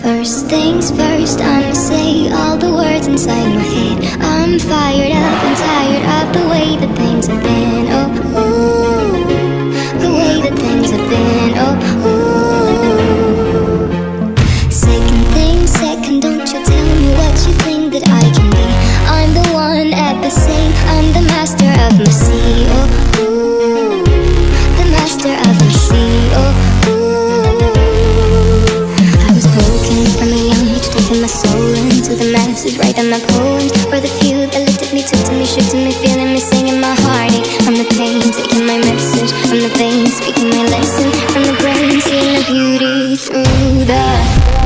First things first, I'ma say all the words inside my head. I'm fired up and tired of the way that things have been. Oh, ooh, the way that things have been. Oh, ooh. Second thing second, don't you tell me what you think that I can be. I'm the one at the sea, I'm the master of my sea. Oh, ooh, the master of my sea. Oh, my soul into the masses, writing my poems for the few that looked at me, took to me, shook to me, feeling me, singing my heartache from the pain, taking my message from the veins, speaking my lesson from the brain, seeing the beauty through the